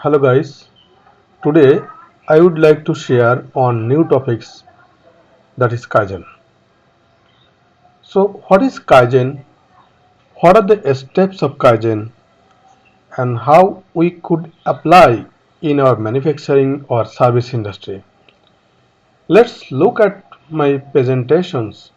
Hello guys, today I would like to share on new topics, that is Kaizen. So what is Kaizen? What are the steps of Kaizen and how we could apply in our manufacturing or service industry? Let's look at my presentations.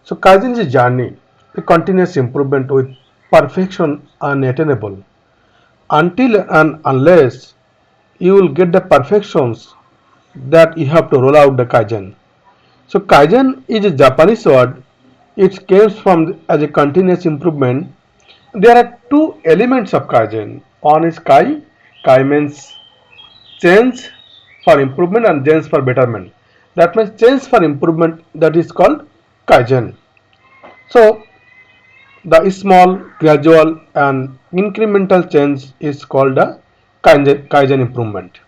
So Kaizen is a journey, a continuous improvement with perfection unattainable. Until and unless you will get the perfections that you have to roll out the Kaizen. So Kaizen is a Japanese word. It comes from as a continuous improvement. There are two elements of Kaizen. One is Kai. Kai means change for improvement and change for betterment. That means change for improvement, that is called Kaizen. So the small, gradual and incremental change is called the Kaizen improvement.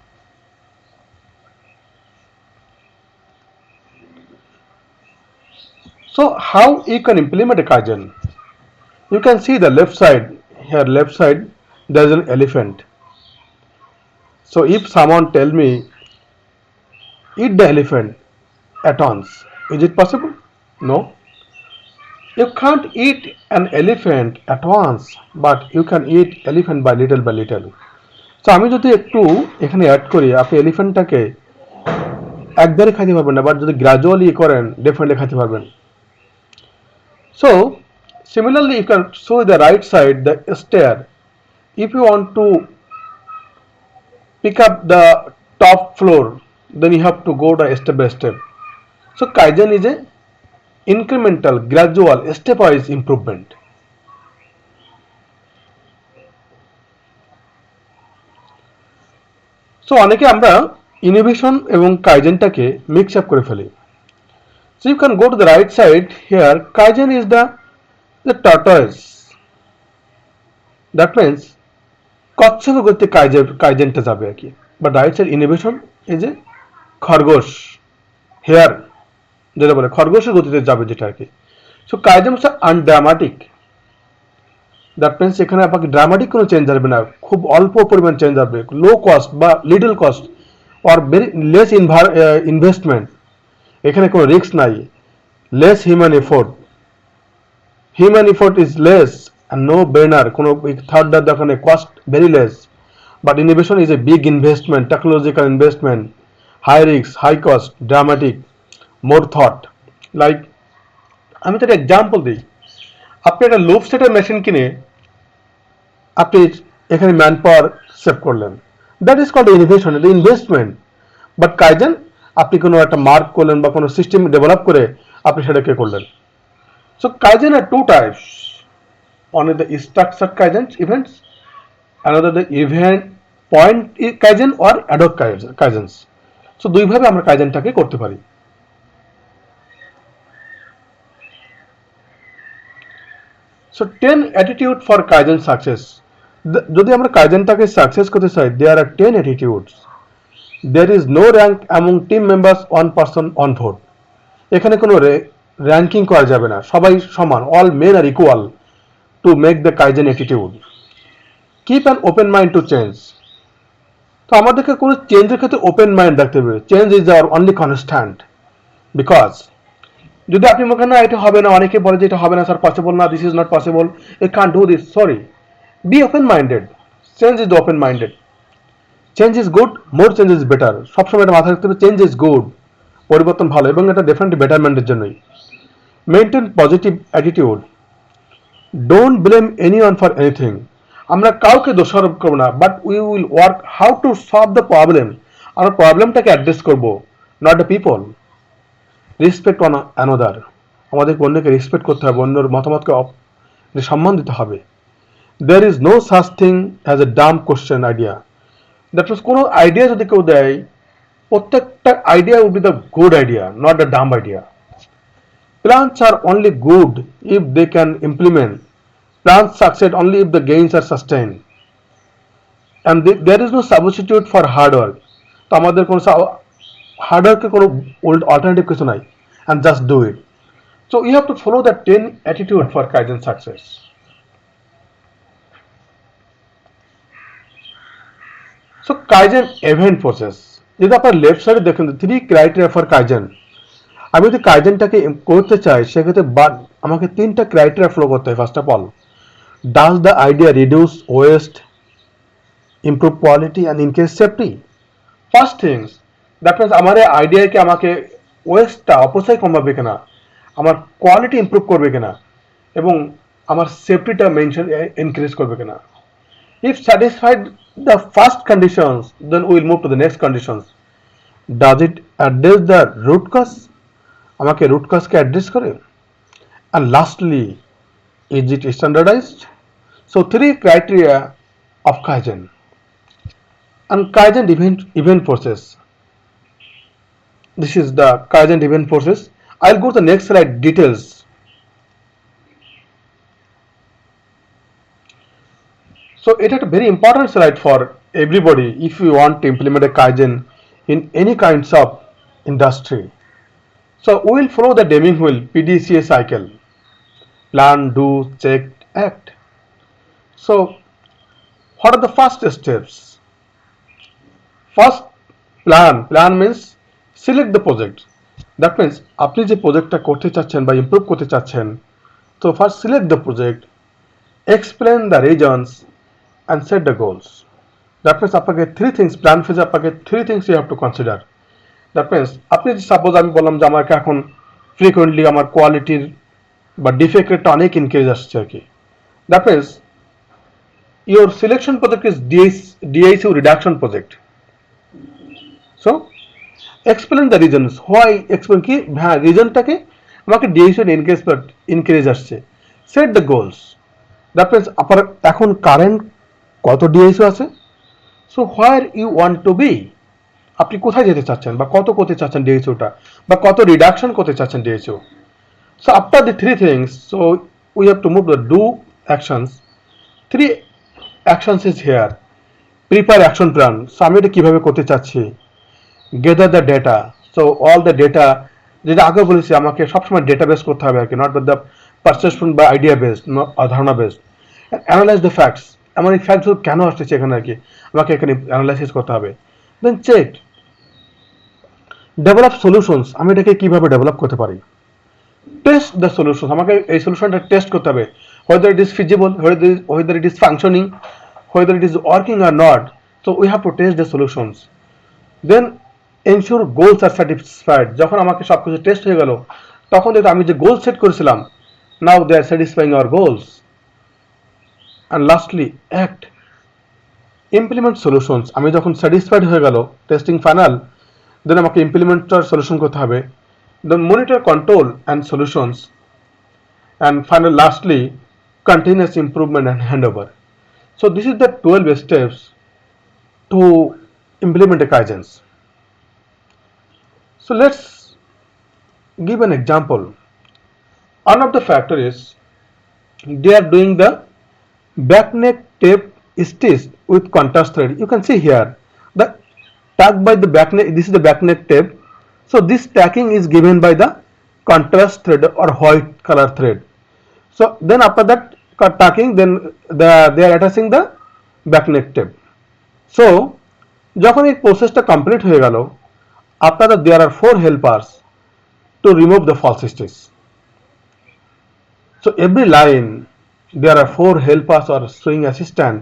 So how you can implement a Kaizen? You can see the left side, here left side there is an elephant. So if someone tell me eat the elephant at once, is it possible? No. You can't eat an elephant at once, but you can eat elephant by little by little. So আমি যদি একটু এখানে add করি, আপনি এলিফ্যান্টটাকে একবারে খাইতে পারবেন না, বাট যদি গ্রাজুয়ালি করেন ডেফিনেটলি খাইতে পারবেন. So similarly you can show the right side the stair. If you want to pick up the top floor, then you have to go to step by step. So Kaizen is a incremental, gradual, stepwise improvement. So অনেকে আমরা innovation এবং কাইজেনটাকে mix up করে ফেলি. So you can go to the right side here. Kaizen is the tortoise. That means কচ্ছপে গতিতে কাইজেনটা যাবে আর কি. But right side innovation is a খরগোশ, hair যেটা বলে খরগোশের গতিতে যাবে যেটা আর কি. সো কাইজেন হচ্ছে আনড্রামাটিক. দ্যাট মিনস এখানে আপনাকে ড্রামাটিক কোনো চেঞ্জ আসবে না, খুব অল্প পরিমাণ চেঞ্জ আসবে, লো কস্ট বা little cost or very less investment. এখানে কোনো রিস্ক নাই, less human effort is less and no brainer, কোনো থার্ডার দেখানে cost very less. But innovation is a big investment, technological investment, high risk, high cost, dramatic, more thought. Like আমি তো একটা example দিই. আপনি একটা লুপ সেটের মেশিন কিনে আপনি এখানে ম্যান পাওয়ার সেভ করলেন, দ্যাট ইজ কল্ড ইনোভেশন, এটা ইনভেস্টমেন্ট. বাট কাইজেন আপনি কোনো একটা মার্ক করলেন বা কোনো সিস্টেম ডেভেলপ করে আপনি সেটাকে করলেন. So kaizen are two types. One is the structured Kaizen events, another the event point Kaizen or ad hoc Kaizens. So দুইভাবে আমরা কাইজেনটাকে করতে পারি. So 10 attitude for Kaizen success. যদি আমরা কাইজেনটাকে সাকসেস করতে চাই, there are 10 attitudes. There is no rank among team members, one person on vote. এখানে কোনো র্যাঙ্কিং করা যাবে না, সবাই সমান, all men are equal to make the Kaizen attitude. Keep an open mind to change. তো আমাদেরকে কোনো চেঞ্জের ক্ষেত্রে ওপেন মাইন্ড রাখতে হবে. Change is our only constant. Because যদি আপনি মনে করেন না এটা হবে না, অনেকে বলে যে এটা হবে না স্যার, পসিবল না, this is not possible, you can do this, sorry, be open minded. Change is open minded. Change is good, more change is better. সবসময় এটা মাথায় রাখতে হবে, চেঞ্জ ইজ গুড, পরিবর্তন ভালো এবং এটা ডেফিনেটলি বেটারমেন্টের জন্যই. Maintain positive attitude. Don't blame anyone for anything. আমরা কাউকে দোষারোপ করবো না, but we will work how to solve the problem. আমরা প্রবলেমটাকে অ্যাড্রেস করবো, not the people. Respect on another. আমাদেরকে অন্যকে রেসপেক্ট করতে হবে, অন্যর মতামতকে সম্মান দিতে হবে. There is no such thing as a dumb question idea. That means কোনো আইডিয়া যদি কেউ দেয়, প্রত্যেকটা idea will be the good idea, not the dumb idea. Plans are only good if they can implement. Plans succeed only if the gains are sustained. And there is no substitute for hard work. তো আমাদের কোনো hard ওয়ার্কের কোনো alternative কিছু নাই. And just do it. So you have to follow that 10 attitude for Kaizen success. So kaizen event process, যদি আপনার left সাইডে দেখেন 3 ক্রাইটেরিয়া ফর কাইজেন। আমি যদি কাইজেনটাকে করতে চাই সেক্ষেত্রে আমাকে 3টা ক্রাইটেরিয়া ফলো করতে হয়। First of all, does the idea reduce West, improve quality and increase safety? First things, that means আমার এই আইডিয়া কি আমাকে ওয়েস্টটা অপচয় কমাবে কিনা, আমার কোয়ালিটি ইমপ্রুভ করবে কিনা, এবং আমার সেফটিটা মেনশন ইনক্রিজ করবে কিনা। If satisfied the first conditions, then we will move to the next conditions. Does it address the root cause? আমাকে root cause কে address করে? And lastly, is it standardized? So 3 criteria of Kaizen. And Kaizen event process. This is the Kaizen event process. I'll go to the next slide, details. So it is a very important slide for everybody if you want to implement a Kaizen in any kinds of industry. So we will follow the Deming wheel PDCA cycle: plan, do, check, act. So what are the first steps? First, plan means select the project. That means আপনি যে প্রজেক্টটা করতে চাচ্ছেন বা improve করতে চাচ্ছেন, তো first select the project, explain the reasons and set the goals. That means আপনাকে 3 things, plan phase আপনাকে 3 things you have to consider. That means আপনি সাপোজ আমি বললাম যে আমাকে এখন ফ্রিকোয়েন্টলি আমার কোয়ালিটির বা ডিফেক্ট রেটটা অনেক ইনক্রিজ আসছে আর কি। That means your selection project is DICU reduction project. So explain the reasons why, explain কি হ্যাঁ রিজনটাকে আমাকে ডিআইসিউ ইনক্রিজ আসছে। Set the goals, that means আপনার এখন কারেন্ট কত ডিআইসিউ আছে, so where you want to be, আপনি কোথায় যেতে চাচ্ছেন বা কত করতে চাচ্ছেন ডিআইসিউটা, বা কত রিডাকশন করতে চাচ্ছেন ডিআইসিউ। So after the 3 things, so we have to move the do actions. 3 actions is here. Prepare action plan, so আমি এটা কীভাবে করতে চাচ্ছি। Gather the data, so all the data, যেটা আগে বলেছি আমাকে সবসময় ডেটা বেস করতে হবে আর কি, নট বাট দ্য পারসেপশন বা আইডিয়া বেসড, ধারণা বেসড। অ্যানালাইজ দ্য ফ্যাক্টস, আমার এই ফ্যাক্টসগুলো কেন আসতেছে এখানে আর কি, আমাকে এখানে অ্যানালাইসিস করতে হবে। দেন চেক, ডেভেলপ সলিউশনস, আমি এটাকে কীভাবে ডেভেলপ করতে পারি। টেস্ট দ্য সলিউশনস, আমাকে এই সলিউশনটা টেস্ট করতে হবে, whether it is feasible, whether it is functioning, whether it is working or not. So we have to test the solutions. Then ensure goals are satisfied. যখন আমাকে সবকিছু টেস্ট হয়ে গেল তখন দেখো আমি যে গোল সেট করেছিলাম, now they are satisfying our goals. And lastly, act, implement solutions. আমি যখন স্যাটিসফাইড হয়ে গেল, টেস্টিং ফাইনাল, দেন আমাকে ইমপ্লিমেন্টার সলিউশন করতে হবে। Then monitor control and solutions, and final lastly continuous improvement and handover. So this is the 12 steps to implement a Kaizens. So let's give an example. One of the factor is they are doing the back neck tape stitch with contrast thread. You can see here the tag by the back neck, this is the back neck tape. So this tacking is given by the contrast thread or white color thread. So then after that tacking, then they are attaching the back neck tape. So যখন এই প্রসেসটা complete হয়ে গেল, after that there are 4 helpers to remove the false stitch. So every line there are 4 helpers or sewing assistant,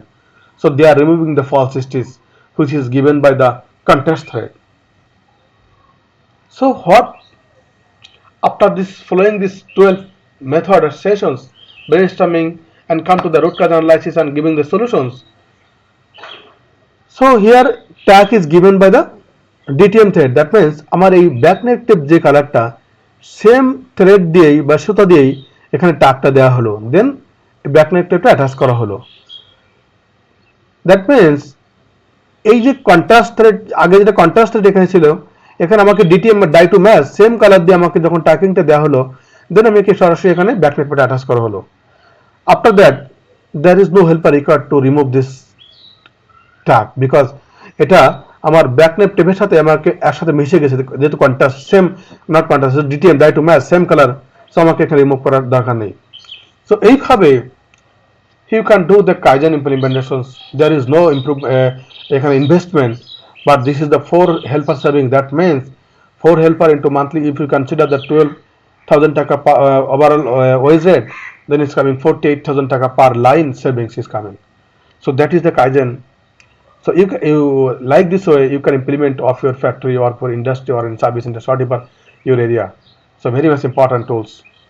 so they are removing the false stitch which is given by the contrast thread. So what, after this, following this 12 method or sessions, brainstorming and come to the root cause analysis and giving the solutions. So here tag is given by the DTM thread. That means আমার এই back neck tape যে কালারটা same thread দিয়েই বা সুতা দিয়েই এখানে ট্যাগটা দেওয়া হলো, দেন ব্যাক নেক টেপটা অ্যাটাচ করা হলো। দ্যাট মিনস এই যে কন্ট্রাস্ট থ্রেড, আগে যেটা কন্ট্রাস্ট থ্রেড এখানে ছিল, এখানে আমাকে DTM dye to match same colour দিয়ে আমাকে যখন ট্যাকিংটা দেওয়া হলো, দেন আমি একে সরাসরি এখানে ব্যাক নেক টেপটা অ্যাটাচ করা হলো। After that there is no helper required to remove this tag, because এটা আমার ব্যাক নেক টেপের সাথে আমাকে একসাথে মিশে গেছে, যেহেতু contrast same, not contrast, DTM dye to match same colour, so আমাকে এখানে রিমুভ করার দরকার নেই। সো এইভাবে you can do the Kaizen implementations. There is no investment, but this is the 4 helper serving. That means 4 helper into monthly. If you consider the 12,000 taka overall wage rate, then it's coming 48,000 taka per line savings is coming. So that is the Kaizen. So you like this way, you can implement of your factory or for industry or in service industry, whatever your area. So very much important tools.